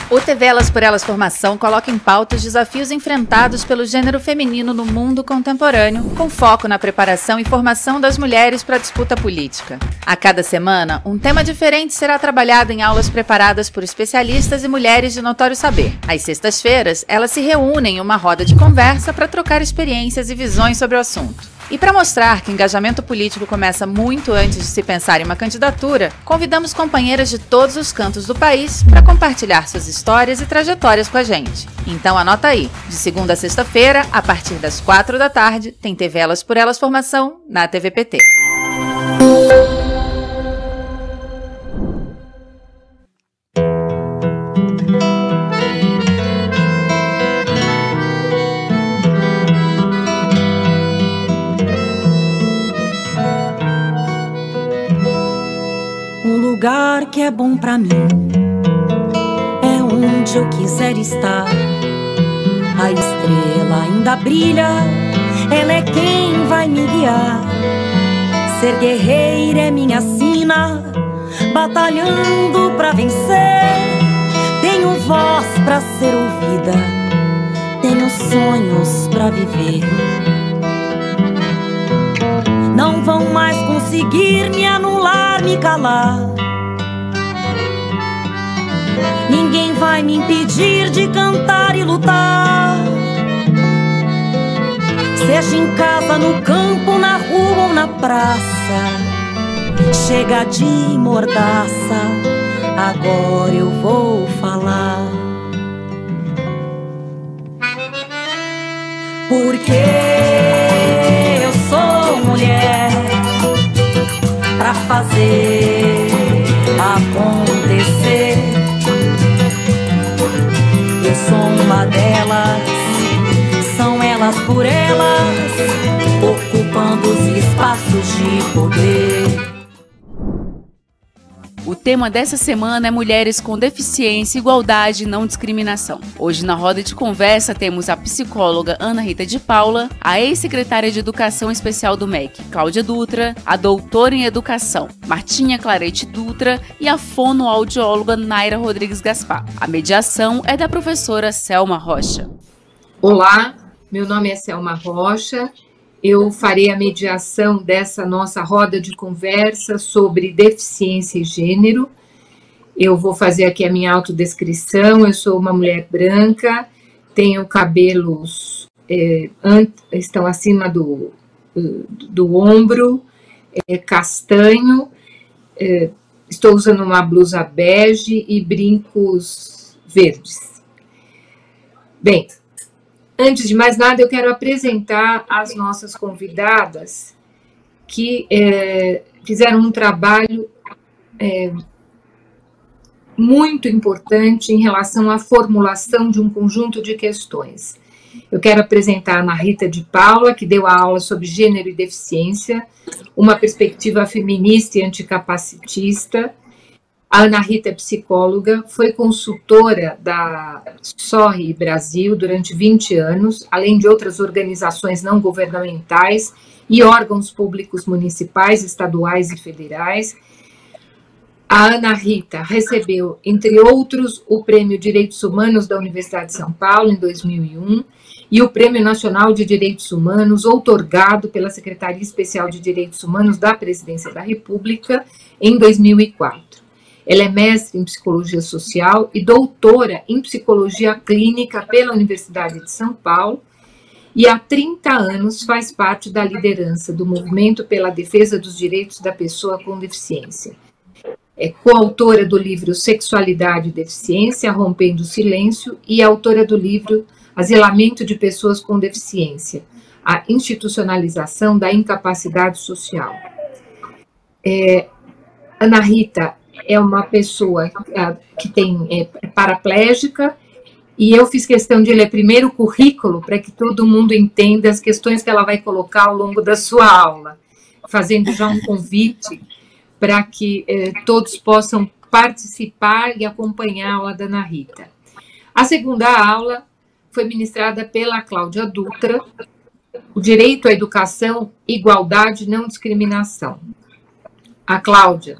O TV Elas por Elas Formação coloca em pauta os desafios enfrentados pelo gênero feminino no mundo contemporâneo, com foco na preparação e formação das mulheres para a disputa política. A cada semana, um tema diferente será trabalhado em aulas preparadas por especialistas e mulheres de notório saber. Às sextas-feiras, elas se reúnem em uma roda de conversa para trocar experiências e visões sobre o assunto. E para mostrar que o engajamento político começa muito antes de se pensar em uma candidatura, convidamos companheiras de todos os cantos do país para compartilhar suas histórias e trajetórias com a gente. Então anota aí, de segunda a sexta-feira, a partir das 4 da tarde, tem TV Elas por Elas Formação na TVPT. O lugar que é bom pra mim é onde eu quiser estar. A estrela ainda brilha, ela é quem vai me guiar. Ser guerreira é minha sina, batalhando pra vencer. Tenho voz pra ser ouvida, tenho sonhos pra viver. Não vão mais conseguir me anular, me calar. Ninguém vai me impedir de cantar e lutar. Seja em casa, no campo, na rua ou na praça. Chega de mordaça, agora eu vou falar. Porque eu sou mulher pra fazer acontecer. Eu sou uma delas, são elas por elas, ocupando os espaços de poder. O tema dessa semana é Mulheres com Deficiência, Igualdade e Não Discriminação. Hoje na roda de conversa temos a psicóloga Ana Rita de Paula, a ex-secretária de Educação Especial do MEC, Cláudia Dutra, a doutora em Educação, Martinha Clarete Dutra e a fonoaudióloga Naira Rodrigues Gaspar. A mediação é da professora Selma Rocha. Olá, meu nome é Selma Rocha. Eu farei a mediação dessa nossa roda de conversa sobre deficiência e gênero. Eu vou fazer aqui a minha autodescrição. Eu sou uma mulher branca, tenho cabelos estão acima do ombro, castanho, estou usando uma blusa bege e brincos verdes. Bem, antes de mais nada, eu quero apresentar as nossas convidadas que fizeram um trabalho muito importante em relação à formulação de um conjunto de questões. Eu quero apresentar a Ana Rita de Paula, que deu a aula sobre gênero e deficiência, uma perspectiva feminista e anticapacitista. A Ana Rita é psicóloga, foi consultora da SORRE Brasil durante 20 anos, além de outras organizações não governamentais e órgãos públicos municipais, estaduais e federais. A Ana Rita recebeu, entre outros, o Prêmio Direitos Humanos da Universidade de São Paulo, em 2001, e o Prêmio Nacional de Direitos Humanos, outorgado pela Secretaria Especial de Direitos Humanos da Presidência da República, em 2004. Ela é mestre em Psicologia Social e doutora em Psicologia Clínica pela Universidade de São Paulo e há 30 anos faz parte da liderança do Movimento pela Defesa dos Direitos da Pessoa com Deficiência. É coautora do livro Sexualidade e Deficiência, Rompendo o Silêncio, e autora do livro Azilamento de Pessoas com Deficiência, a institucionalização da incapacidade social. Ana Rita é uma pessoa que é paraplégica, e eu fiz questão de ler primeiro o currículo para que todo mundo entenda as questões que ela vai colocar ao longo da sua aula, fazendo já um convite para que todos possam participar e acompanhar a aula da Ana Rita. A segunda aula foi ministrada pela Cláudia Dutra, o direito à educação, igualdade e não discriminação. A Cláudia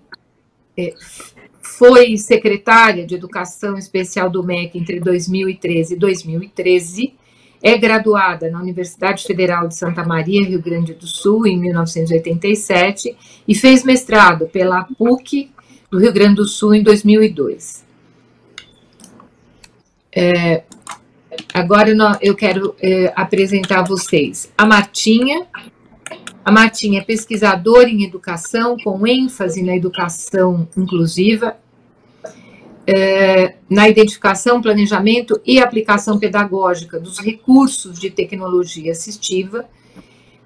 foi secretária de Educação Especial do MEC entre 2013 e 2013, é graduada na Universidade Federal de Santa Maria, Rio Grande do Sul, em 1987, e fez mestrado pela PUC do Rio Grande do Sul em 2002. Agora eu quero apresentar a vocês a Martinha. A Martinha é pesquisadora em educação, com ênfase na educação inclusiva, na identificação, planejamento e aplicação pedagógica dos recursos de tecnologia assistiva.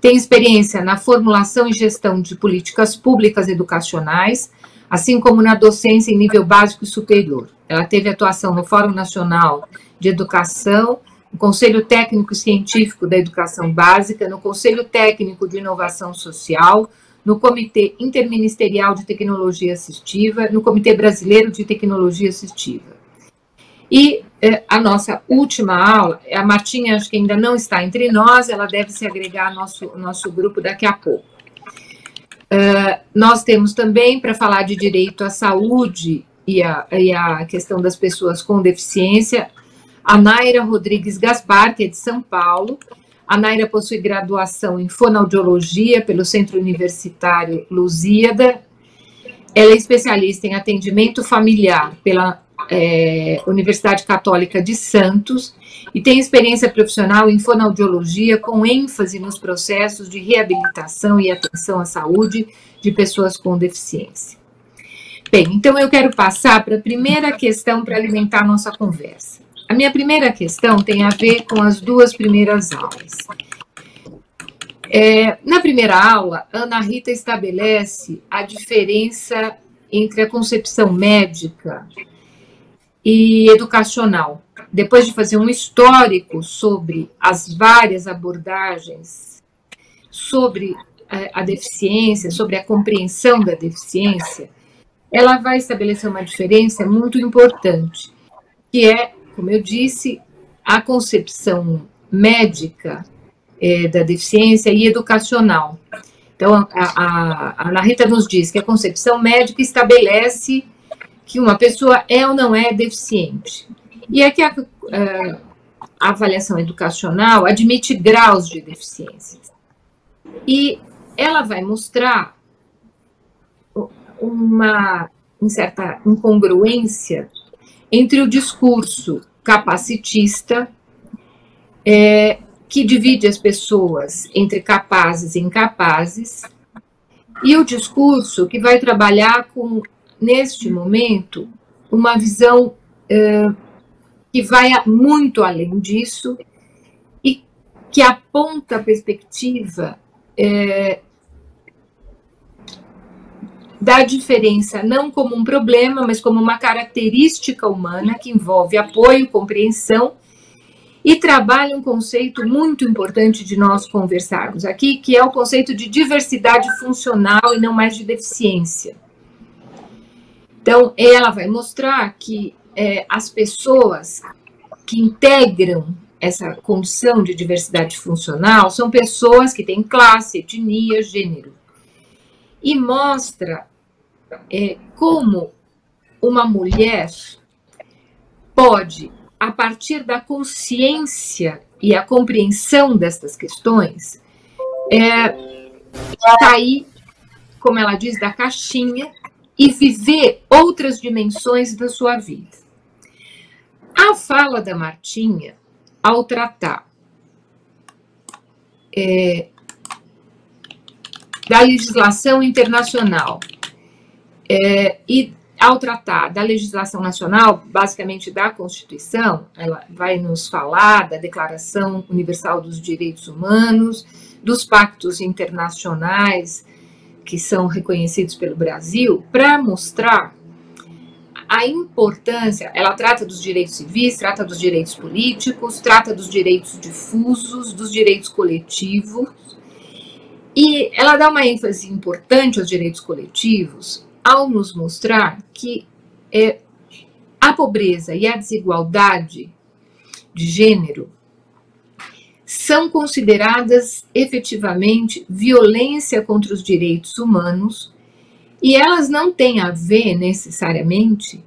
Tem experiência na formulação e gestão de políticas públicas educacionais, assim como na docência em nível básico e superior. Ela teve atuação no Fórum Nacional de Educação, no Conselho Técnico e Científico da Educação Básica, no Conselho Técnico de Inovação Social, no Comitê Interministerial de Tecnologia Assistiva, no Comitê Brasileiro de Tecnologia Assistiva. E a nossa última aula, a Martinha acho que ainda não está entre nós, ela deve se agregar ao nosso grupo daqui a pouco. Nós temos também, para falar de direito à saúde e a questão das pessoas com deficiência, a Naira Rodrigues Gaspar, que é de São Paulo. A Naira possui graduação em fonoaudiologia pelo Centro Universitário Lusíada. Ela é especialista em atendimento familiar pela Universidade Católica de Santos e tem experiência profissional em fonoaudiologia com ênfase nos processos de reabilitação e atenção à saúde de pessoas com deficiência. Bem, então eu quero passar para a primeira questão para alimentar a nossa conversa. A minha primeira questão tem a ver com as duas primeiras aulas. Na primeira aula, Ana Rita estabelece a diferença entre a concepção médica e educacional. Depois de fazer um histórico sobre as várias abordagens sobre a deficiência, sobre a compreensão da deficiência, ela vai estabelecer uma diferença muito importante, que é, como eu disse, a concepção médica da deficiência e educacional. Então, a Ana Rita nos diz que a concepção médica estabelece que uma pessoa é ou não é deficiente. E é que a avaliação educacional admite graus de deficiência. E ela vai mostrar uma certa incongruência entre o discurso capacitista, que divide as pessoas entre capazes e incapazes, e o discurso que vai trabalhar com, neste momento, uma visão que vai muito além disso e que aponta a perspectiva da diferença não como um problema, mas como uma característica humana que envolve apoio, compreensão e trabalha um conceito muito importante de nós conversarmos aqui, que é o conceito de diversidade funcional e não mais de deficiência. Então, ela vai mostrar que as pessoas que integram essa condição de diversidade funcional são pessoas que têm classe, etnia, gênero. E mostra como uma mulher pode, a partir da consciência e a compreensão destas questões, sair, como ela diz, da caixinha e viver outras dimensões da sua vida. A fala da Martinha, ao tratar da legislação internacional e ao tratar da legislação nacional, basicamente da Constituição, ela vai nos falar da Declaração Universal dos Direitos Humanos, dos pactos internacionais que são reconhecidos pelo Brasil, para mostrar a importância. Ela trata dos direitos civis, trata dos direitos políticos, trata dos direitos difusos, dos direitos coletivos, e ela dá uma ênfase importante aos direitos coletivos ao nos mostrar que a pobreza e a desigualdade de gênero são consideradas efetivamente violência contra os direitos humanos, E elas não têm a ver, necessariamente,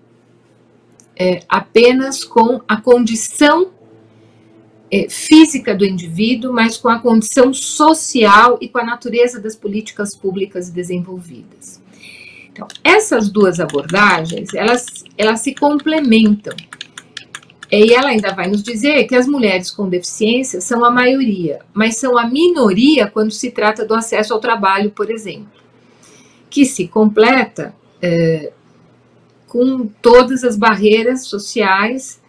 apenas com a condição física do indivíduo, mas com a condição social e com a natureza das políticas públicas desenvolvidas. Então, essas duas abordagens, elas se complementam. E ela ainda vai nos dizer que as mulheres com deficiência são a maioria, mas são a minoria quando se trata do acesso ao trabalho, por exemplo, que se completa com todas as barreiras sociais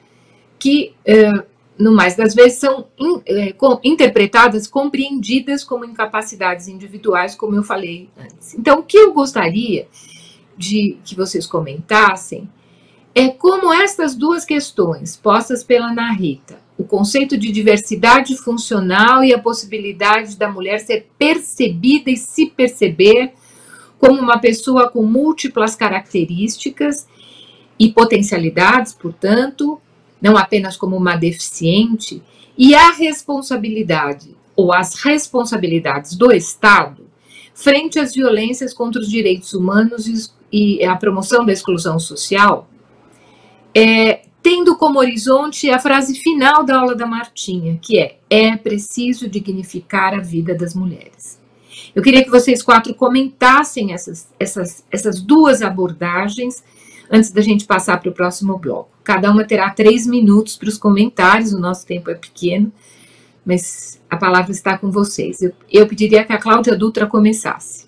que, no mais das vezes, são interpretadas, compreendidas como incapacidades individuais, como eu falei antes. Então, o que eu gostaria de que vocês comentassem é como estas duas questões, postas pela Ana Rita, o conceito de diversidade funcional e a possibilidade da mulher ser percebida e se perceber como uma pessoa com múltiplas características e potencialidades, portanto, não apenas como uma deficiente, e a responsabilidade ou as responsabilidades do Estado frente às violências contra os direitos humanos e a promoção da exclusão social, tendo como horizonte a frase final da aula da Martinha, que é preciso dignificar a vida das mulheres. Eu queria que vocês quatro comentassem essas duas abordagens antes da gente passar para o próximo bloco. Cada uma terá 3 minutos para os comentários, o nosso tempo é pequeno, mas a palavra está com vocês. Eu pediria que a Cláudia Dutra começasse.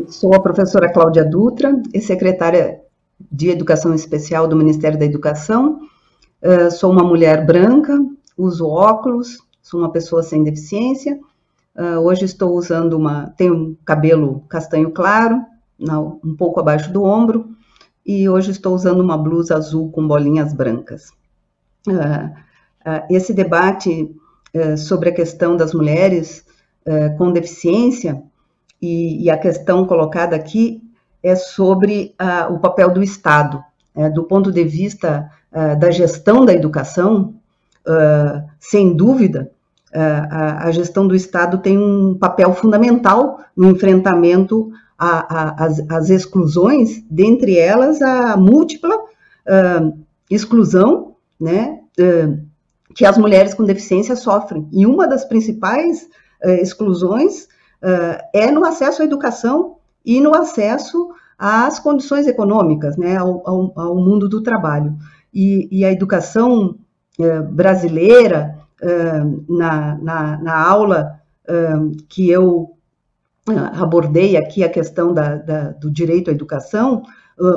Sou a professora Cláudia Dutra, secretária de Educação Especial do Ministério da Educação. Sou uma mulher branca, uso óculos, sou uma pessoa sem deficiência. Hoje estou usando tenho um cabelo castanho claro, um pouco abaixo do ombro, e hoje estou usando uma blusa azul com bolinhas brancas. Esse debate sobre a questão das mulheres com deficiência e a questão colocada aqui é sobre o papel do Estado. Do ponto de vista da gestão da educação, sem dúvida, a gestão do Estado tem um papel fundamental no enfrentamento às exclusões, dentre elas a múltipla exclusão, né, que as mulheres com deficiência sofrem. E uma das principais exclusões é no acesso à educação e no acesso às condições econômicas, né, ao mundo do trabalho. E a educação brasileira, na aula que eu abordei aqui, a questão do direito à educação,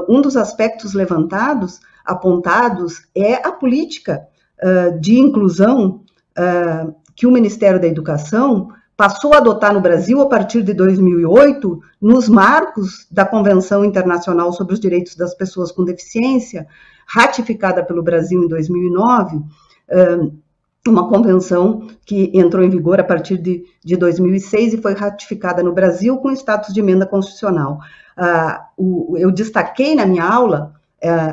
um dos aspectos apontados é a política de inclusão que o Ministério da Educação passou a adotar no Brasil a partir de 2008, nos marcos da Convenção Internacional sobre os Direitos das Pessoas com Deficiência, ratificada pelo Brasil em 2009, uma convenção que entrou em vigor a partir de 2006 e foi ratificada no Brasil com status de emenda constitucional. Eu destaquei na minha aula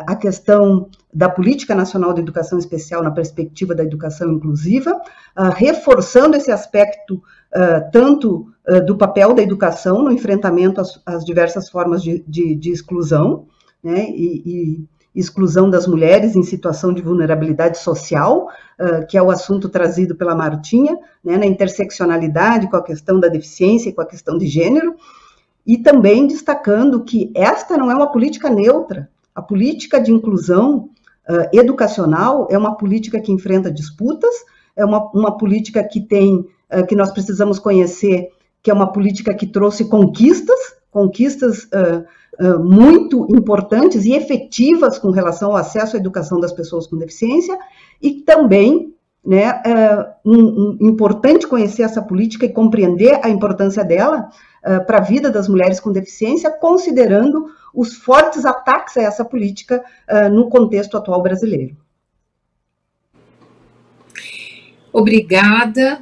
a questão da Política Nacional de Educação Especial na perspectiva da educação inclusiva, reforçando esse aspecto tanto do papel da educação no enfrentamento às diversas formas de exclusão, né, e exclusão das mulheres em situação de vulnerabilidade social, que é o assunto trazido pela Martinha, né, na interseccionalidade com a questão da deficiência e com a questão de gênero, e também destacando que esta não é uma política neutra. A política de inclusão educacional é uma política que enfrenta disputas, é uma política que nós precisamos conhecer, que é uma política que trouxe conquistas muito importantes e efetivas com relação ao acesso à educação das pessoas com deficiência, e também, né, importante conhecer essa política e compreender a importância dela para a vida das mulheres com deficiência, considerando os fortes ataques a essa política no contexto atual brasileiro. Obrigada,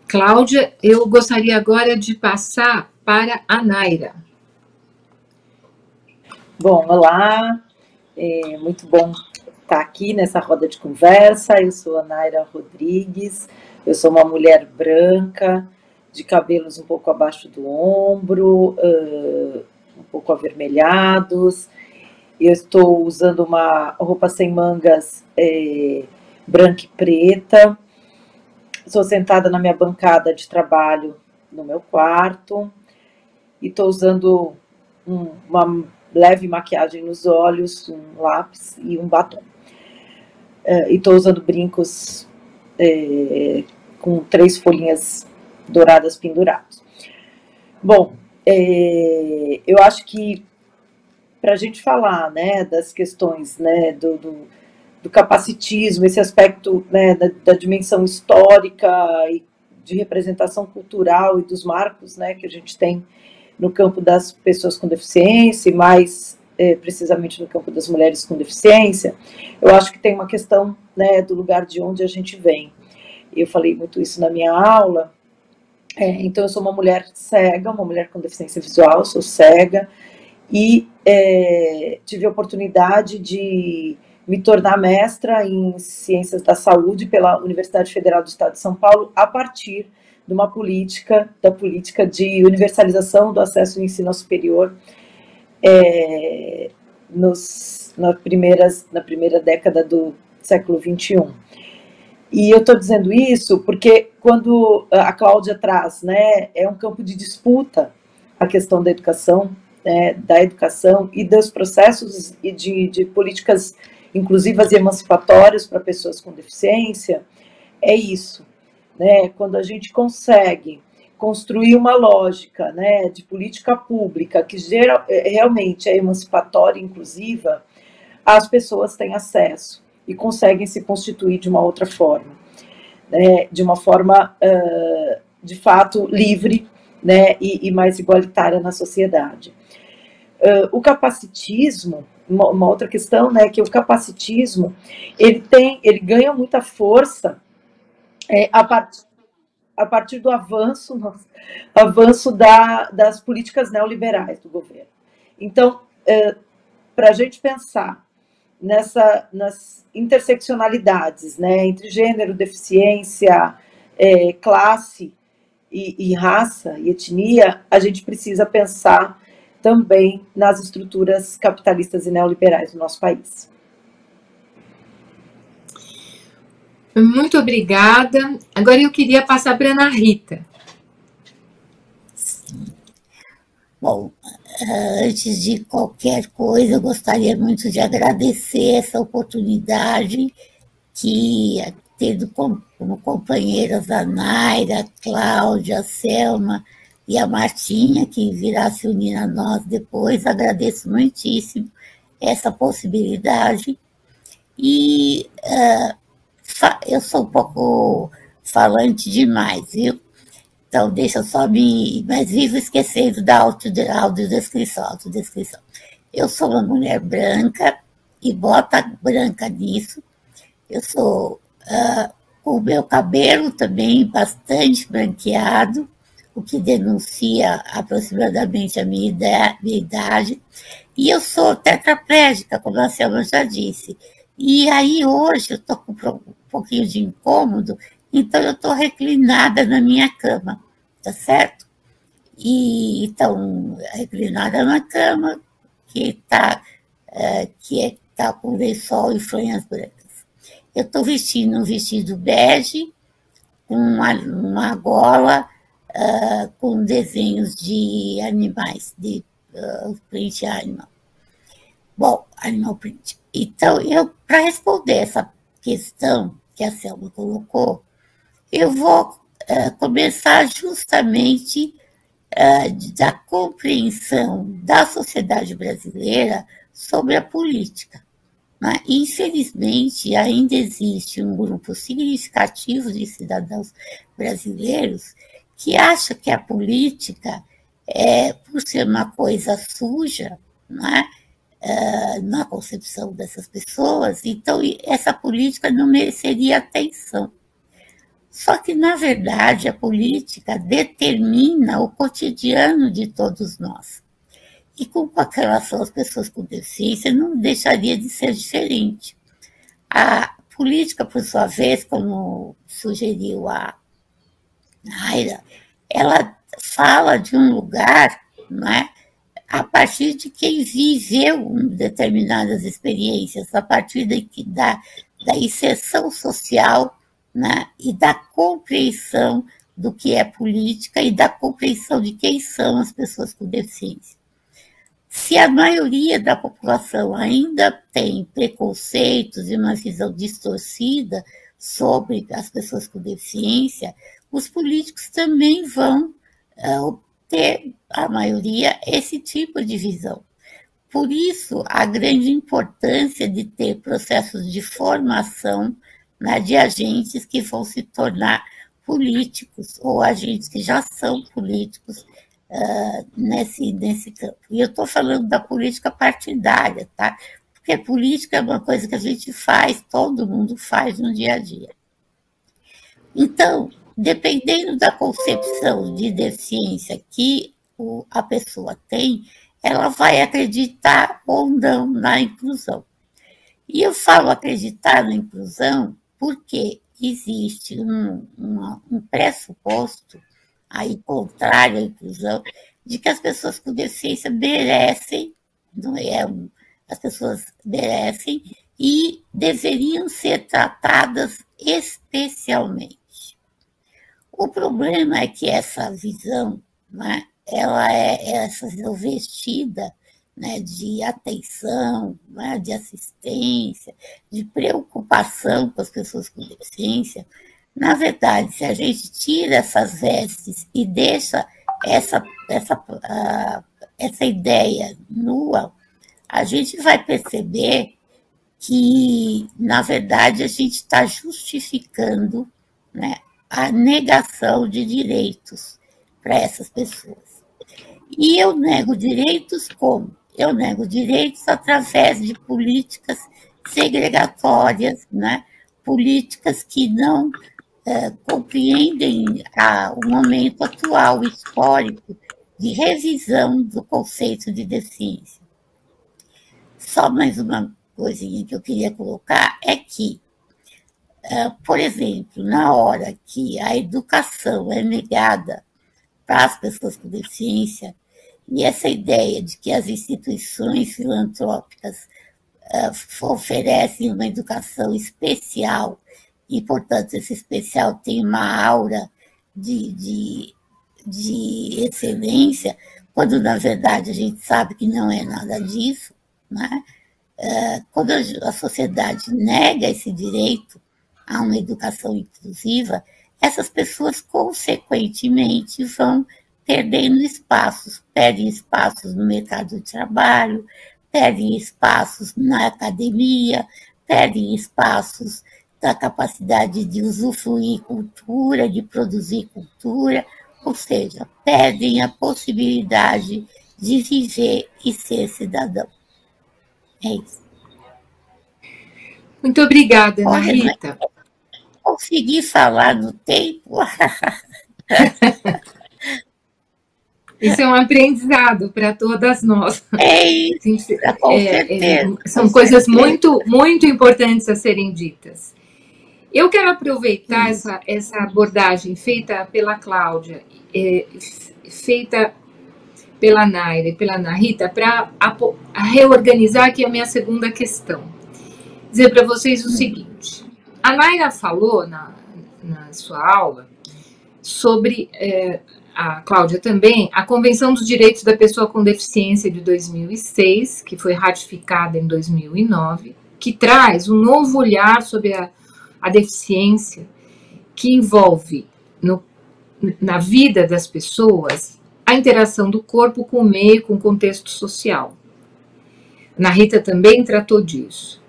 Cláudia. Eu gostaria agora de passar para a Naira. Bom, olá, muito bom estar aqui nessa roda de conversa. Eu sou a Naira Rodrigues, eu sou uma mulher branca, de cabelos um pouco abaixo do ombro, um pouco avermelhados. Eu estou usando uma roupa sem mangas branca e preta. Estou sentada na minha bancada de trabalho no meu quarto e estou usando uma leve maquiagem nos olhos, um lápis e um batom. E estou usando brincos com 3 folhinhas douradas penduradas. Bom, eu acho que para a gente falar, né, das questões, né, do capacitismo, esse aspecto, né, da dimensão histórica e de representação cultural e dos marcos, né, que a gente tem no campo das pessoas com deficiência e mais precisamente no campo das mulheres com deficiência, eu acho que tem uma questão, né, do lugar de onde a gente vem. Eu falei muito isso na minha aula. Então eu sou uma mulher cega, uma mulher com deficiência visual, sou cega, e tive a oportunidade de me tornar mestra em Ciências da Saúde pela Universidade Federal do Estado de São Paulo, a partir de uma política de universalização do acesso ao ensino superior na primeira década do século XXI. E eu estou dizendo isso porque quando a Cláudia traz, né, é um campo de disputa a questão da educação e dos processos e de políticas inclusivas e emancipatórias para pessoas com deficiência, é isso, né? Quando a gente consegue construir uma lógica, né, de política pública que realmente é emancipatória e inclusiva, as pessoas têm acesso e conseguem se constituir de uma outra forma, né, de uma forma, de fato, livre, né, e mais igualitária na sociedade. O capacitismo, uma outra questão, né, que o capacitismo, ele ganha muita força a partir do avanço das políticas neoliberais do governo. Então, para a gente pensar nas interseccionalidades, né, entre gênero, deficiência, classe e raça e etnia, a gente precisa pensar também nas estruturas capitalistas e neoliberais do nosso país. Muito obrigada. Agora eu queria passar para a Ana Rita. Sim. Bom, antes de qualquer coisa, eu gostaria muito de agradecer essa oportunidade que, tendo como companheiras a Naira, a Cláudia, a Selma e a Martinha, que virá se unir a nós depois, agradeço muitíssimo essa possibilidade. E eu sou um pouco falante demais, viu? Então, deixa eu só mas vivo esquecendo da autodescrição. Eu sou uma mulher branca, e bota branca nisso. Eu sou com o meu cabelo também bastante branqueado, o que denuncia aproximadamente a minha idade. E eu sou tetraplégica, como a Selma já disse. E aí hoje eu estou com um pouquinho de incômodo, então eu estou reclinada na minha cama, tá certo? E então, reclinada na cama, que está com lençol e fronhas brancas. Eu estou vestindo um vestido bege, com uma gola com desenhos de animais, de print animal. Bom, animal print. Então, para responder essa questão que a Selma colocou, eu vou começar justamente da compreensão da sociedade brasileira sobre a política. Né? Infelizmente, ainda existe um grupo significativo de cidadãos brasileiros que acha que a política, por ser uma coisa suja, né? Na concepção dessas pessoas, então essa política não mereceria atenção. Só que, na verdade, a política determina o cotidiano de todos nós. E com relação às pessoas com deficiência, não deixaria de ser diferente. A política, por sua vez, como sugeriu a Naira, ela fala de um lugar, não é, a partir de quem viveu determinadas experiências, a partir da inserção social, né, e da compreensão do que é política e da compreensão de quem são as pessoas com deficiência. Se a maioria da população ainda tem preconceitos e uma visão distorcida sobre as pessoas com deficiência, os políticos também vão ter, a maioria, esse tipo de visão. Por isso, a grande importância de ter processos de formação, né, de agentes que vão se tornar políticos, ou agentes que já são políticos nesse campo. E eu estou falando da política partidária, tá? Porque política é uma coisa que a gente faz, todo mundo faz no dia a dia. Então, dependendo da concepção de deficiência que a pessoa tem, ela vai acreditar ou não na inclusão. E eu falo acreditar na inclusão porque existe um pressuposto aí contrário à inclusão, de que as pessoas com deficiência merecem, não é? As pessoas merecem e deveriam ser tratadas especialmente. O problema é que essa visão, né, essa visão vestida, né, de atenção, né, de assistência, de preocupação com as pessoas com deficiência. Na verdade, se a gente tira essas vestes e deixa essa ideia nua, a gente vai perceber que, na verdade, a gente está justificando, né, a negação de direitos para essas pessoas. E eu nego direitos como? Eu nego direitos através de políticas segregatórias, né, políticas que não compreendem o momento atual, histórico, de revisão do conceito de deficiência. Só mais uma coisinha que eu queria colocar é que, por exemplo, na hora que a educação é negada para as pessoas com deficiência, e essa ideia de que as instituições filantrópicas oferecem uma educação especial, e, portanto, esse especial tem uma aura de excelência, quando, na verdade, a gente sabe que não é nada disso, né? Quando a sociedade nega esse direito a uma educação inclusiva, essas pessoas, consequentemente, vão perdendo espaços, perdem espaços no mercado de trabalho, perdem espaços na academia, perdem espaços da capacidade de usufruir cultura, de produzir cultura, ou seja, perdem a possibilidade de viver e ser cidadão. É isso. Muito obrigada, Ana Rita. Consegui falar no tempo. Isso é um aprendizado para todas nós. É isso, com certeza. São coisas muito, muito importantes a serem ditas. Eu quero aproveitar essa abordagem feita pela Cláudia, feita pela Naira e pela Ana Rita, para reorganizar aqui a minha segunda questão. Dizer para vocês o seguinte: a Naira falou na sua aula sobre, a Cláudia também, a Convenção dos Direitos da Pessoa com Deficiência de 2006, que foi ratificada em 2009, que traz um novo olhar sobre a deficiência, que envolve na vida das pessoas a interação do corpo com o meio, com o contexto social. Ana Rita também tratou disso,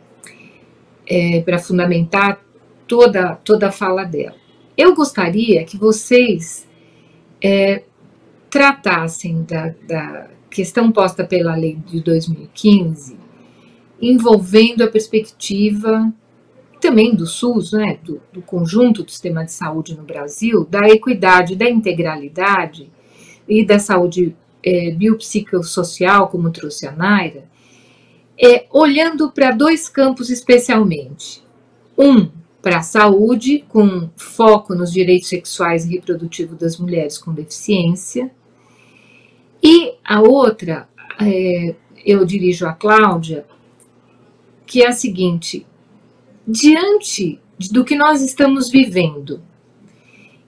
para fundamentar toda a fala dela. Eu gostaria que vocês tratassem da questão posta pela lei de 2015, envolvendo a perspectiva também do SUS, né, do conjunto do sistema de saúde no Brasil, da equidade, da integralidade e da saúde biopsicossocial, como trouxe a Naira, olhando para dois campos especialmente. Um, para a saúde, com foco nos direitos sexuais e reprodutivos das mulheres com deficiência. E a outra, eu dirijo a Cláudia, que é a seguinte: diante do que nós estamos vivendo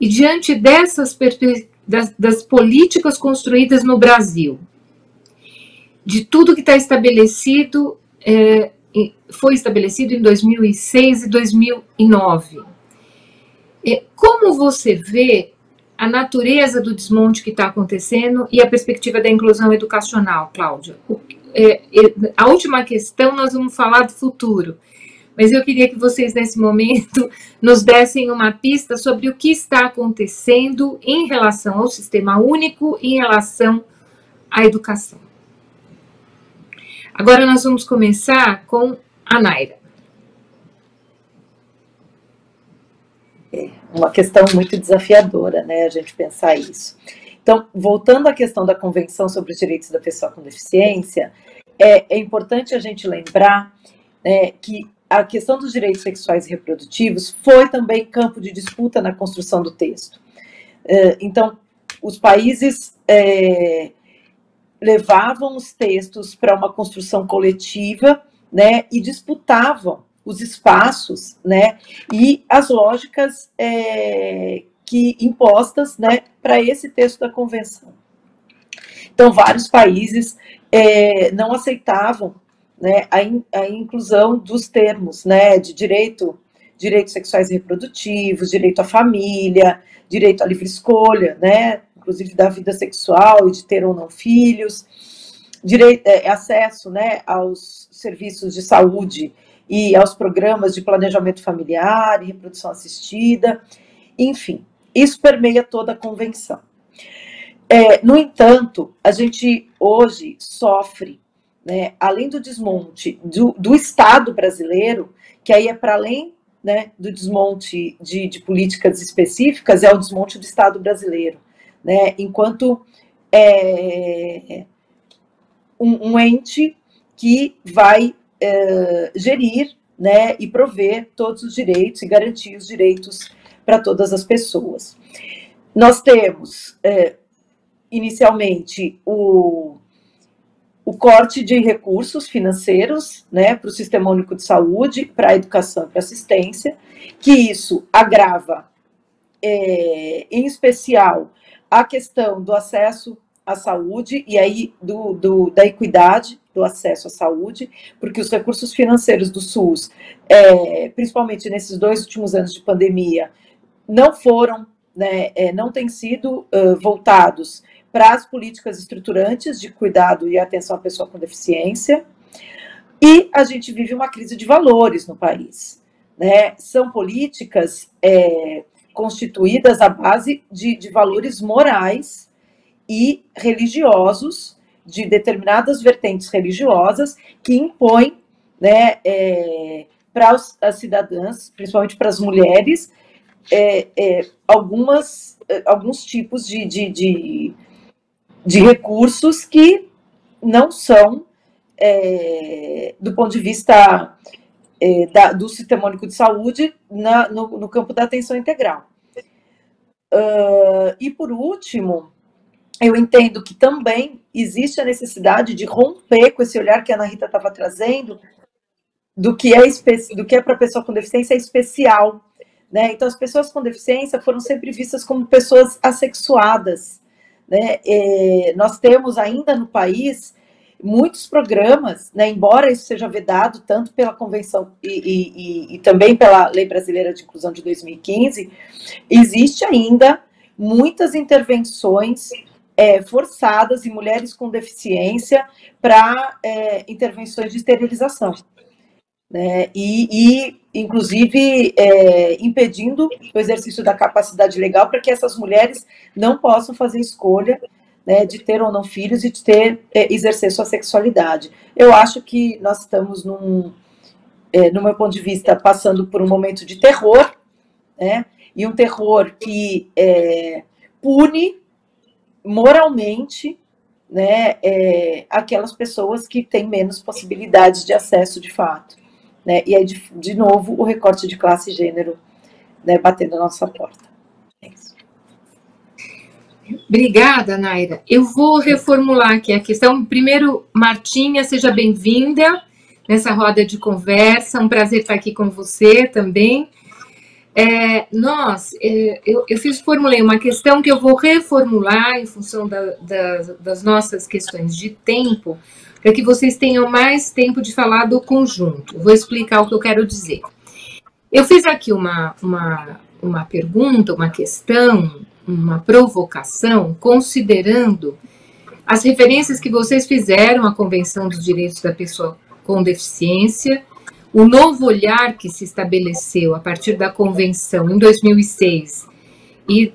e diante das políticas construídas no Brasil, de tudo que está estabelecido, foi estabelecido em 2006 e 2009, como você vê a natureza do desmonte que está acontecendo e a perspectiva da inclusão educacional, Cláudia? A última questão nós vamos falar do futuro, mas eu queria que vocês, nesse momento, nos dessem uma pista sobre o que está acontecendo em relação ao Sistema Único e em relação à educação. Agora nós vamos começar com a Naira. Uma questão muito desafiadora, né, a gente pensar isso. Então, voltando à questão da Convenção sobre os Direitos da Pessoa com Deficiência, é importante a gente lembrar que a questão dos direitos sexuais e reprodutivos foi também campo de disputa na construção do texto. Então, os países levavam os textos para uma construção coletiva, né, e disputavam os espaços, né, e as lógicas impostas, né, para esse texto da convenção. Então, vários países não aceitavam, né, a inclusão dos termos, né, de direitos sexuais e reprodutivos, direito à família, direito à livre escolha, né, inclusive da vida sexual e de ter ou não filhos, acesso, né, aos serviços de saúde e aos programas de planejamento familiar e reprodução assistida, enfim, isso permeia toda a convenção. No entanto, a gente hoje sofre, né, além do desmonte do Estado brasileiro, que aí é para além, né, do desmonte de políticas específicas, é o desmonte do Estado brasileiro, né, enquanto um ente que vai gerir, né, e prover todos os direitos e garantir os direitos para todas as pessoas. Nós temos, inicialmente, o corte de recursos financeiros, né, para o Sistema Único de Saúde, para a educação e para a assistência, que isso agrava, em especial, a questão do acesso à saúde, e aí da equidade do acesso à saúde, porque os recursos financeiros do SUS, principalmente nesses 2 últimos anos de pandemia, não foram, né, não têm sido voltados para as políticas estruturantes de cuidado e atenção à pessoa com deficiência, e a gente vive uma crise de valores no país, né? São políticas constituídas à base de valores morais e religiosos, de determinadas vertentes religiosas, que impõem, né, para as cidadãs, principalmente para as mulheres, alguns tipos de recursos que não são, do ponto de vista do Sistema Único de Saúde, no campo da atenção integral. E, por último, eu entendo que também existe a necessidade de romper com esse olhar que a Ana Rita estava trazendo, do que é para a pessoa com deficiência especial, né? Então, as pessoas com deficiência foram sempre vistas como pessoas assexuadas, né? Nós temos ainda no país muitos programas, né, embora isso seja vedado tanto pela Convenção e também pela Lei Brasileira de Inclusão de 2015, existe ainda muitas intervenções forçadas em mulheres com deficiência para intervenções de esterilização, né, inclusive impedindo o exercício da capacidade legal para que essas mulheres não possam fazer escolha, né, de ter ou não filhos e de exercer sua sexualidade. Eu acho que nós estamos, no meu ponto de vista, passando por um momento de terror, né, e um terror que pune moralmente, né, aquelas pessoas que têm menos possibilidades de acesso de fato. né? E aí, de novo, o recorte de classe e gênero, né, batendo na nossa porta. É isso. Obrigada, Naira. Eu vou reformular aqui a questão. Primeiro, Martinha, seja bem-vinda nessa roda de conversa. Um prazer estar aqui com você também. Eu formulei uma questão que eu vou reformular em função das nossas questões de tempo, para que vocês tenham mais tempo de falar do conjunto. Vou explicar o que eu quero dizer. Eu fiz aqui uma pergunta, uma questão, uma provocação, considerando as referências que vocês fizeram à Convenção dos Direitos da Pessoa com Deficiência, o novo olhar que se estabeleceu a partir da Convenção em 2006 e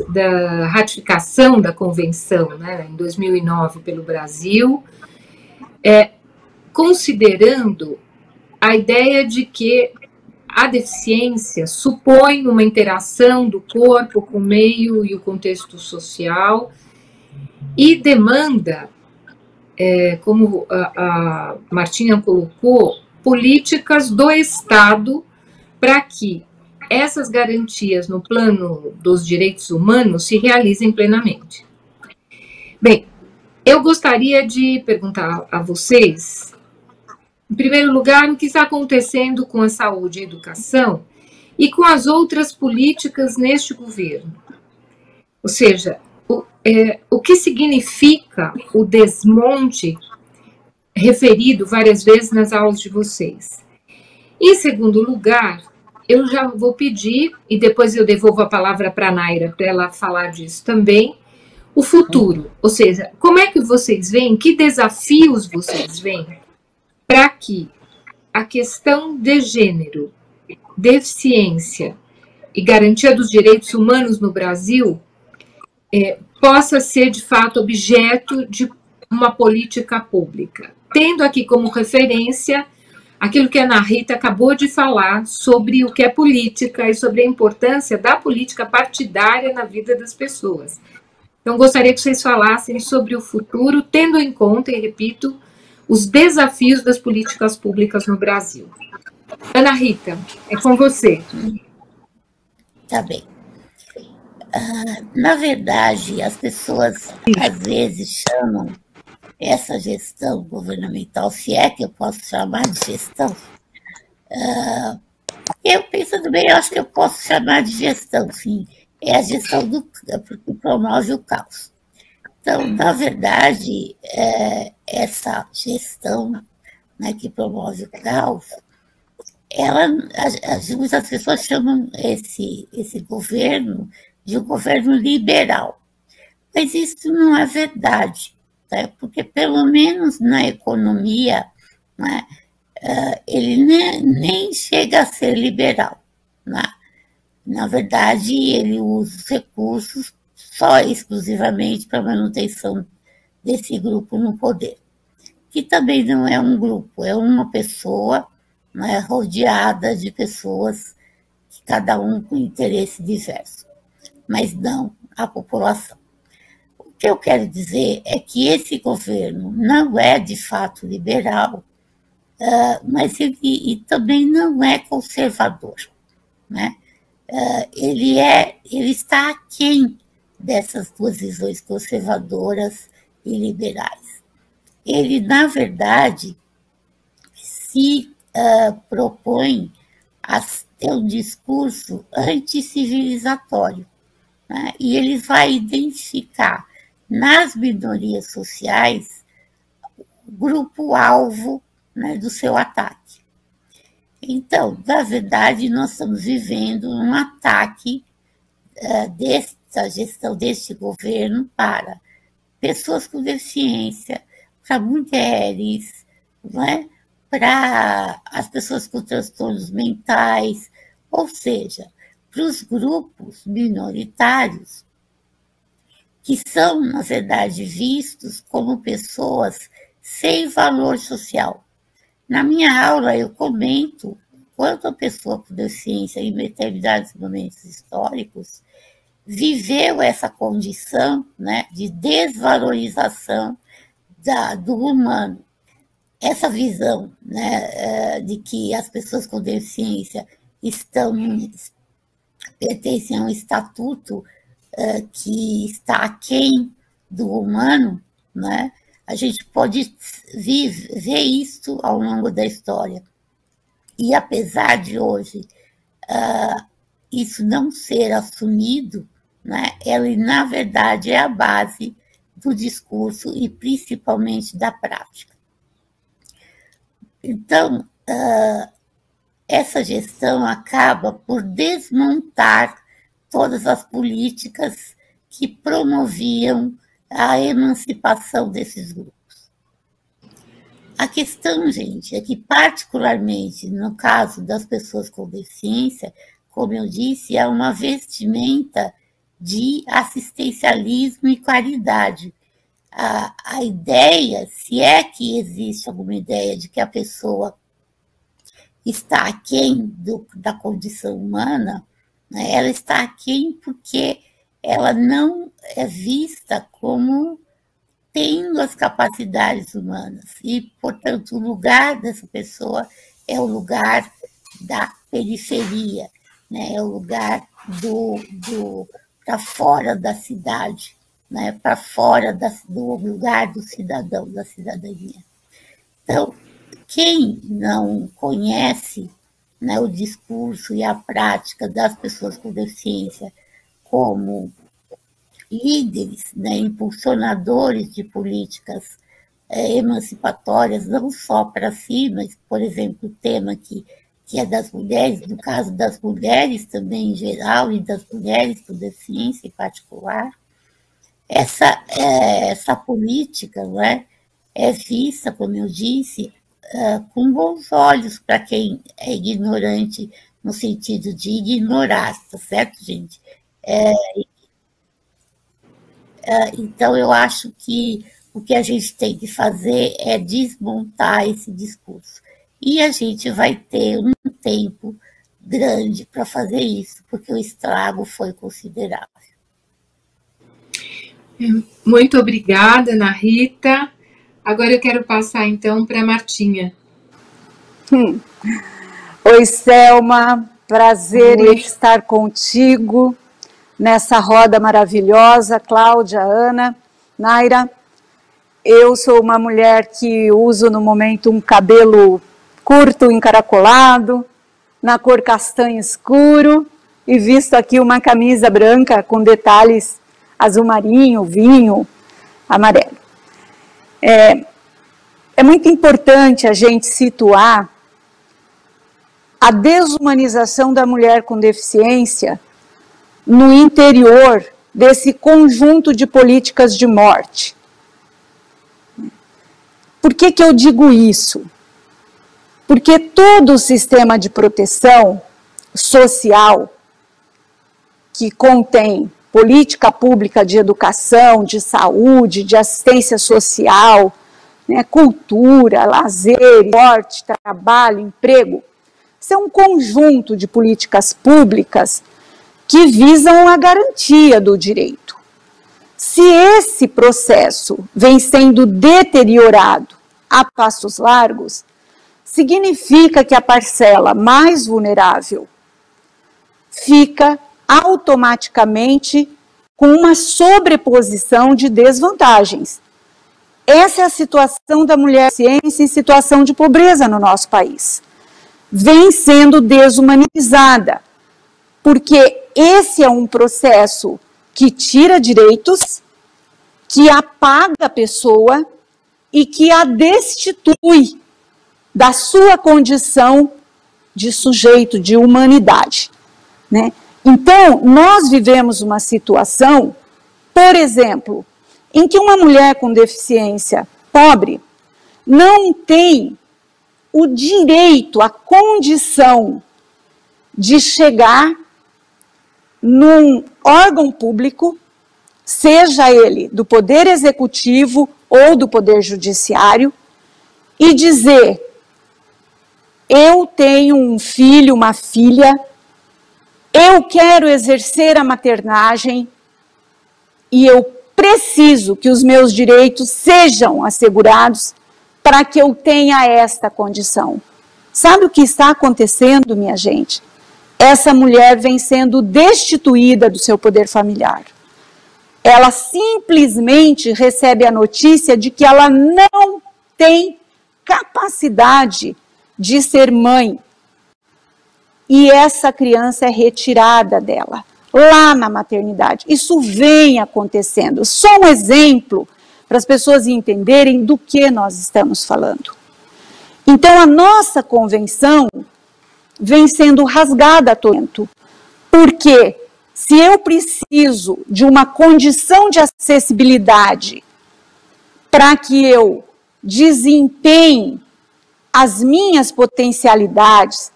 da ratificação da Convenção, né, em 2009 pelo Brasil, considerando a ideia de que a deficiência supõe uma interação do corpo com o meio e o contexto social e demanda, como a Martinha colocou, políticas do Estado para que essas garantias no plano dos direitos humanos se realizem plenamente. Bem, eu gostaria de perguntar a vocês, em primeiro lugar, o que está acontecendo com a saúde e a educação e com as outras políticas neste governo. Ou seja, o que significa o desmonte referido várias vezes nas aulas de vocês. Em segundo lugar, eu já vou pedir, e depois eu devolvo a palavra para a Naira, para ela falar disso também, o futuro. Ou seja, como é que vocês veem, que desafios vocês veem para que a questão de gênero, deficiência e garantia dos direitos humanos no Brasil possa ser, de fato, objeto de uma política pública. Tendo aqui como referência aquilo que a Ana Rita acabou de falar sobre o que é política e sobre a importância da política partidária na vida das pessoas. Então, gostaria que vocês falassem sobre o futuro, tendo em conta, e repito, os desafios das políticas públicas no Brasil. Ana Rita, é com você. Tá bem. Na verdade, as pessoas às vezes chamam essa gestão governamental, se é que eu posso chamar de gestão, eu pensando bem, eu acho que eu posso chamar de gestão, sim. É a gestão porque promove o caos. Então, na verdade, essa gestão, né, que promove o caos, muitas pessoas chamam esse governo de um governo liberal. Mas isso não é verdade, tá? Porque, pelo menos na economia, né, ele nem chega a ser liberal. Né? Na verdade, ele usa os recursos só exclusivamente para a manutenção desse grupo no poder, que também não é um grupo, é uma pessoa, né, rodeada de pessoas, cada um com interesse diverso, mas não a população. O que eu quero dizer é que esse governo não é de fato liberal, mas ele também não é conservador, né? Ele está aquém dessas duas visões conservadoras e liberais. Ele, na verdade, se propõe a ter um discurso anticivilizatório, né? E ele vai identificar nas minorias sociais o grupo-alvo, né, do seu ataque. Então, na verdade, nós estamos vivendo um ataque dessa gestão deste governo para pessoas com deficiência, para mulheres, né, para as pessoas com transtornos mentais, ou seja, para os grupos minoritários que são, na verdade, vistos como pessoas sem valor social. Na minha aula, eu comento quanto a pessoa com deficiência em determinados momentos históricos viveu essa condição, né, de desvalorização do humano. essa visão, né, de que as pessoas com deficiência pertencem a um estatuto que está aquém do humano, né, a gente pode ver isso ao longo da história. E apesar de hoje isso não ser assumido, né, ela, na verdade, é a base do discurso e principalmente da prática. Então, essa gestão acaba por desmontar todas as políticas que promoviam a emancipação desses grupos. A questão, gente, é que, particularmente no caso das pessoas com deficiência, como eu disse, é uma vestimenta de assistencialismo e caridade. A ideia, se é que existe alguma ideia de que a pessoa está aquém da condição humana, né, ela está aquém porque ela não é vista como tendo as capacidades humanas e, portanto, o lugar dessa pessoa é o lugar da periferia, né, é o lugar para fora da cidade, né, para fora do lugar do cidadão, da cidadania. Então, quem não conhece, né, o discurso e a prática das pessoas com deficiência como líderes, né, impulsionadores de políticas emancipatórias, não só para si, mas, por exemplo, o tema que é das mulheres, no caso das mulheres também em geral, e das mulheres com deficiência em particular, essa política, não é vista, como eu disse, com bons olhos para quem é ignorante, no sentido de ignorar, tá certo, gente? Então, eu acho que o que a gente tem que fazer é desmontar esse discurso. E a gente vai ter um tempo grande para fazer isso, porque o estrago foi considerável. Muito obrigada, Ana Rita. Agora eu quero passar, então, para a Martinha. Oi, Selma. Prazer em estar contigo nessa roda maravilhosa. Cláudia, Ana, Naira. Eu sou uma mulher que uso no momento um cabelo curto, encaracolado, na cor castanho escuro, e visto aqui uma camisa branca com detalhes azul marinho, vinho, amarelo. É muito importante a gente situar a desumanização da mulher com deficiência no interior desse conjunto de políticas de morte. Por que eu digo isso? Porque todo o sistema de proteção social que contém política pública de educação, de saúde, de assistência social, né, cultura, lazer, esporte, trabalho, emprego, isso é um conjunto de políticas públicas que visam a garantia do direito. Se esse processo vem sendo deteriorado a passos largos, significa que a parcela mais vulnerável fica automaticamente com uma sobreposição de desvantagens. Essa é a situação da mulher ciência em situação de pobreza no nosso país. Vem sendo desumanizada, porque esse é um processo que tira direitos, que apaga a pessoa e que a destitui da sua condição de sujeito, de humanidade, né? Então, nós vivemos uma situação, por exemplo, em que uma mulher com deficiência pobre não tem o direito, a condição de chegar num órgão público, seja ele do Poder Executivo ou do Poder Judiciário, e dizer: eu tenho um filho, uma filha, eu quero exercer a maternagem e eu preciso que os meus direitos sejam assegurados para que eu tenha esta condição. Sabe o que está acontecendo, minha gente? Essa mulher vem sendo destituída do seu poder familiar. Ela simplesmente recebe a notícia de que ela não tem capacidade de ser mãe. E essa criança é retirada dela, lá na maternidade. Isso vem acontecendo. Só um exemplo para as pessoas entenderem do que nós estamos falando. Então, a nossa convenção vem sendo rasgada a todo momento. Porque se eu preciso de uma condição de acessibilidade para que eu desempenhe as minhas potencialidades,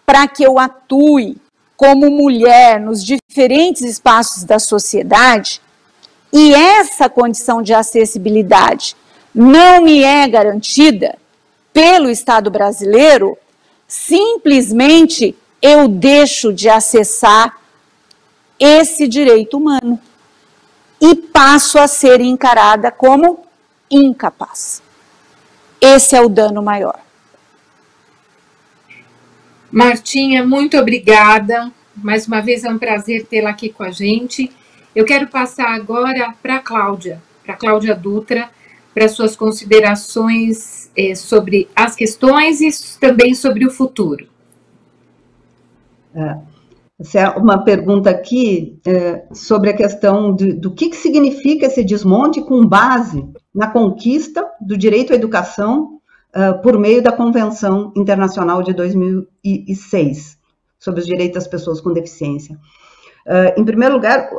para que eu atue como mulher nos diferentes espaços da sociedade, e essa condição de acessibilidade não me é garantida pelo Estado brasileiro, simplesmente eu deixo de acessar esse direito humano e passo a ser encarada como incapaz. Esse é o dano maior. Martinha, muito obrigada. Mais uma vez é um prazer tê-la aqui com a gente. Eu quero passar agora para a Cláudia Dutra, para suas considerações sobre as questões e também sobre o futuro. Essa é uma pergunta aqui sobre a questão do que significa esse desmonte com base na conquista do direito à educação por meio da Convenção Internacional de 2006 sobre os direitos das pessoas com deficiência. Em primeiro lugar,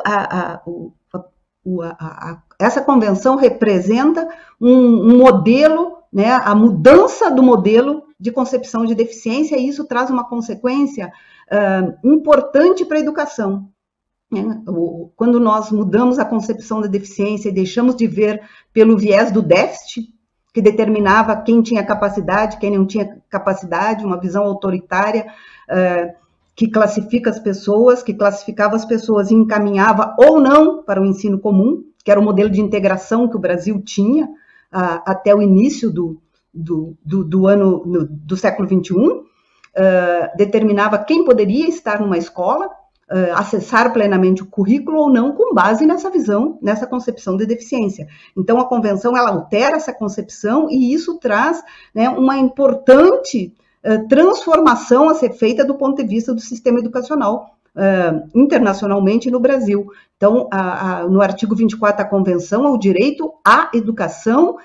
essa convenção representa um modelo, né, a mudança do modelo de concepção de deficiência, e isso traz uma consequência importante para a educação. Quando nós mudamos a concepção da deficiência e deixamos de ver pelo viés do déficit, que determinava quem tinha capacidade, quem não tinha capacidade, uma visão autoritária que classificava as pessoas e encaminhava ou não para o ensino comum, que era o modelo de integração que o Brasil tinha até o início do século XXI, determinava quem poderia estar numa escola, acessar plenamente o currículo ou não, com base nessa visão, nessa concepção de deficiência. Então, a convenção, ela altera essa concepção e isso traz, né, uma importante transformação a ser feita do ponto de vista do sistema educacional, internacionalmente no Brasil. Então, no artigo 24 da Convenção, o direito à educação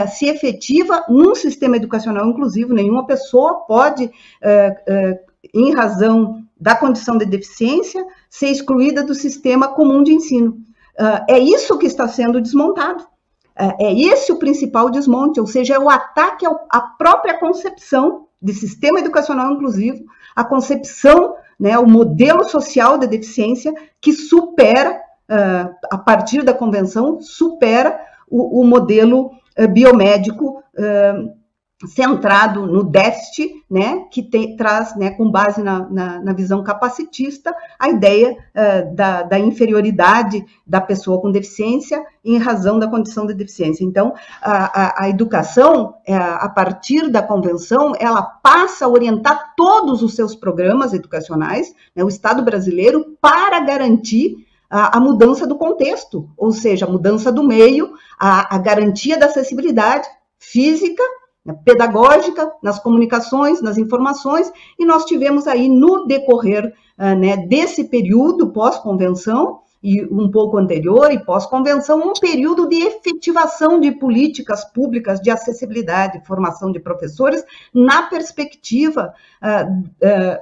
se efetiva num sistema educacional inclusivo. Nenhuma pessoa pode, em razão da condição de deficiência, ser excluída do sistema comum de ensino. É isso que está sendo desmontado. É esse o principal desmonte, ou seja, é o ataque à própria concepção de sistema educacional inclusivo, a concepção, né, o modelo social de deficiência que supera, a partir da convenção, supera o modelo biomédico centrado no déficit, né, que traz, né, com base na visão capacitista, a ideia da inferioridade da pessoa com deficiência em razão da condição de deficiência. Então, a educação, a partir da convenção, ela passa a orientar todos os seus programas educacionais, né, o Estado brasileiro, para garantir a mudança do contexto, ou seja, a mudança do meio, a garantia da acessibilidade física, pedagógica, nas comunicações, nas informações, e nós tivemos aí no decorrer, né, desse período pós-convenção, e um pouco anterior e pós-convenção, um período de efetivação de políticas públicas de acessibilidade, formação de professores, na perspectiva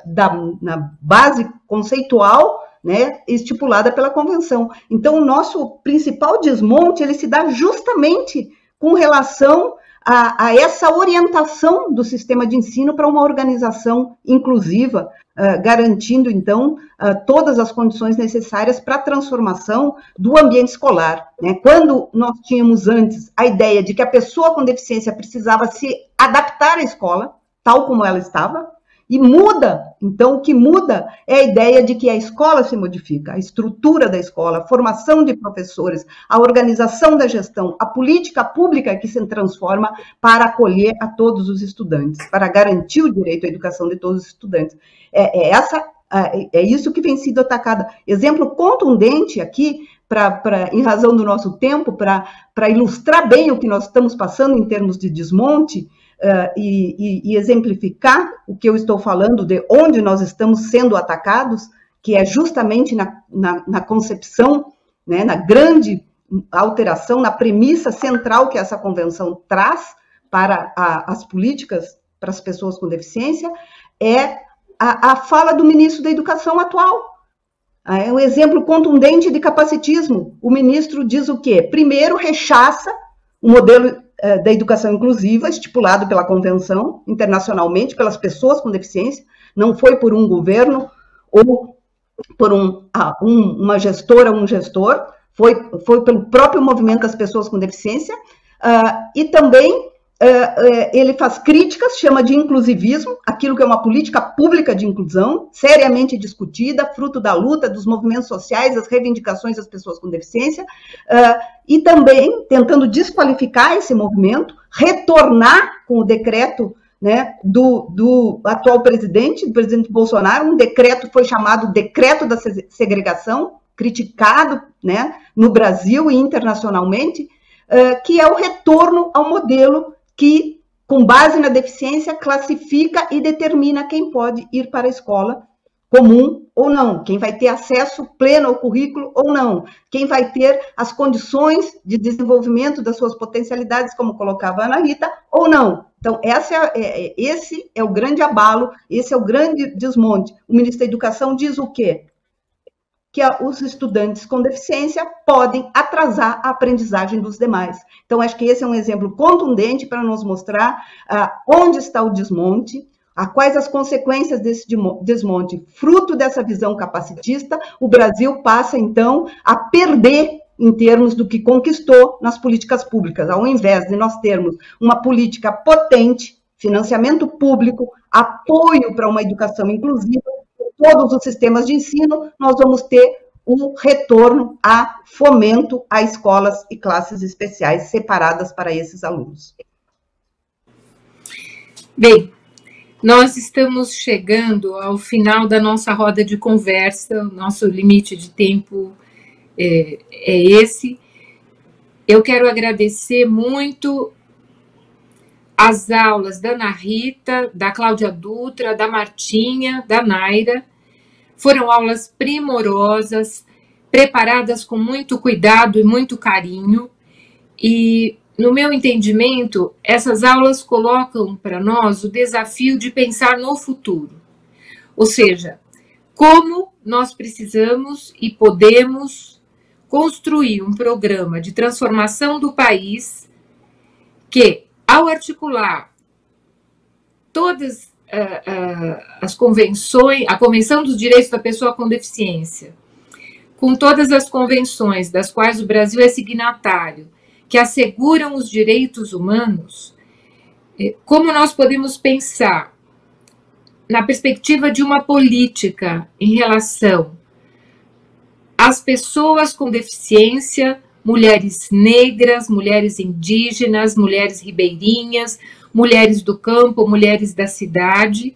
na base conceitual, né, estipulada pela convenção. Então, o nosso principal desmonte, ele se dá justamente com relação a essa orientação do sistema de ensino para uma organização inclusiva, garantindo, então, todas as condições necessárias para a transformação do ambiente escolar, né? Quando nós tínhamos antes a ideia de que a pessoa com deficiência precisava se adaptar à escola, tal como ela estava, E muda, então o que muda é a ideia de que a escola se modifica, a estrutura da escola, a formação de professores, a organização da gestão, a política pública que se transforma para acolher a todos os estudantes, para garantir o direito à educação de todos os estudantes. É isso que vem sido atacado. Exemplo contundente aqui, em razão do nosso tempo, para ilustrar bem o que nós estamos passando em termos de desmonte, e exemplificar o que eu estou falando de onde nós estamos sendo atacados, que é justamente na concepção, né, na grande alteração, na premissa central que essa convenção traz para as políticas para as pessoas com deficiência, é a fala do ministro da Educação atual. É um exemplo contundente de capacitismo. O ministro diz o quê? Primeiro, rechaça o modelo da educação inclusiva, estipulado pela Convenção, internacionalmente, pelas pessoas com deficiência, não foi por um governo ou por uma gestora ou um gestor, foi pelo próprio movimento das pessoas com deficiência, e também ele faz críticas, chama de inclusivismo, aquilo que é uma política pública de inclusão, seriamente discutida, fruto da luta dos movimentos sociais, das reivindicações das pessoas com deficiência, e também tentando desqualificar esse movimento, retornar com o decreto, né, do atual presidente, do presidente Bolsonaro, um decreto foi chamado Decreto da Segregação, criticado, né, no Brasil e internacionalmente, que é o retorno ao modelo que, com base na deficiência, classifica e determina quem pode ir para a escola comum ou não, quem vai ter acesso pleno ao currículo ou não, quem vai ter as condições de desenvolvimento das suas potencialidades, como colocava a Ana Rita, ou não. Então, esse é o grande abalo, esse é o grande desmonte. O ministro da Educação diz o quê? Que os estudantes com deficiência podem atrasar a aprendizagem dos demais. Então, acho que esse é um exemplo contundente para nos mostrar onde está o desmonte, quais as consequências desse desmonte. Fruto dessa visão capacitista, o Brasil passa, então, a perder em termos do que conquistou nas políticas públicas. Ao invés de nós termos uma política potente, financiamento público, apoio para uma educação inclusiva, todos os sistemas de ensino, nós vamos ter um retorno a fomento a escolas e classes especiais separadas para esses alunos. Bem, nós estamos chegando ao final da nossa roda de conversa, o nosso limite de tempo é esse. Eu quero agradecer muito as aulas da Ana Rita, da Cláudia Dutra, da Martinha, da Naira. Foram aulas primorosas, preparadas com muito cuidado e muito carinho. E, no meu entendimento, essas aulas colocam para nós o desafio de pensar no futuro. Ou seja, como nós precisamos e podemos construir um programa de transformação do país que, ao articular todas as convenções, a Convenção dos Direitos da Pessoa com Deficiência, com todas as convenções das quais o Brasil é signatário, que asseguram os direitos humanos, como nós podemos pensar na perspectiva de uma política em relação às pessoas com deficiência, mulheres negras, mulheres indígenas, mulheres ribeirinhas, mulheres do campo, mulheres da cidade,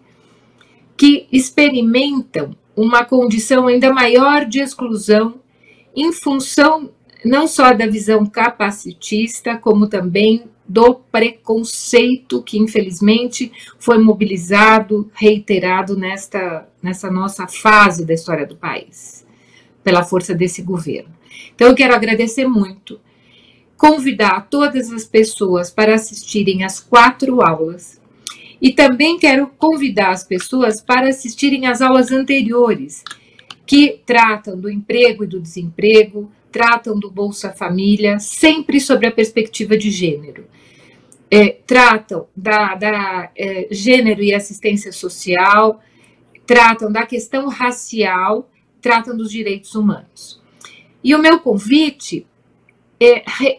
que experimentam uma condição ainda maior de exclusão em função não só da visão capacitista, como também do preconceito que, infelizmente, foi mobilizado, reiterado nessa nossa fase da história do país, pela força desse governo. Então, eu quero agradecer muito, convidar todas as pessoas para assistirem às 4 aulas e também quero convidar as pessoas para assistirem às aulas anteriores, que tratam do emprego e do desemprego, tratam do Bolsa Família, sempre sobre a perspectiva de gênero. Tratam da gênero e assistência social, tratam da questão racial, tratam dos direitos humanos. E o meu convite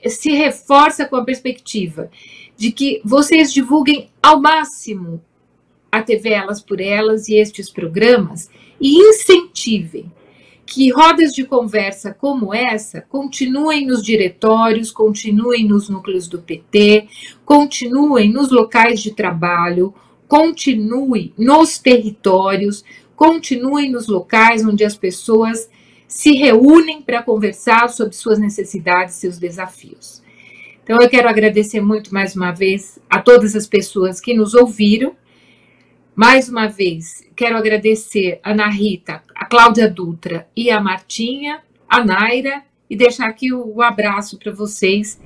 se reforça com a perspectiva de que vocês divulguem ao máximo a TV Elas por Elas e estes programas e incentivem que rodas de conversa como essa continuem nos diretórios, continuem nos núcleos do PT, continuem nos locais de trabalho, continuem nos territórios, continuem nos locais onde as pessoas se reúnem para conversar sobre suas necessidades e seus desafios. Então, eu quero agradecer muito mais uma vez a todas as pessoas que nos ouviram. Mais uma vez, quero agradecer a Ana Rita, a Cláudia Dutra e a Martinha, a Naira, e deixar aqui o abraço para vocês.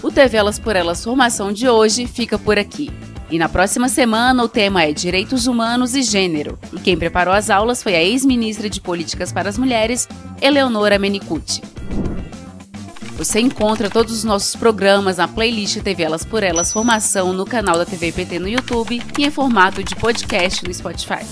O TV Elas por Elas Formação de hoje fica por aqui. E na próxima semana o tema é Direitos Humanos e Gênero. E quem preparou as aulas foi a ex-ministra de Políticas para as Mulheres, Eleonora Menicucci. Você encontra todos os nossos programas na playlist TV Elas por Elas Formação no canal da TV PT no YouTube e em formato de podcast no Spotify.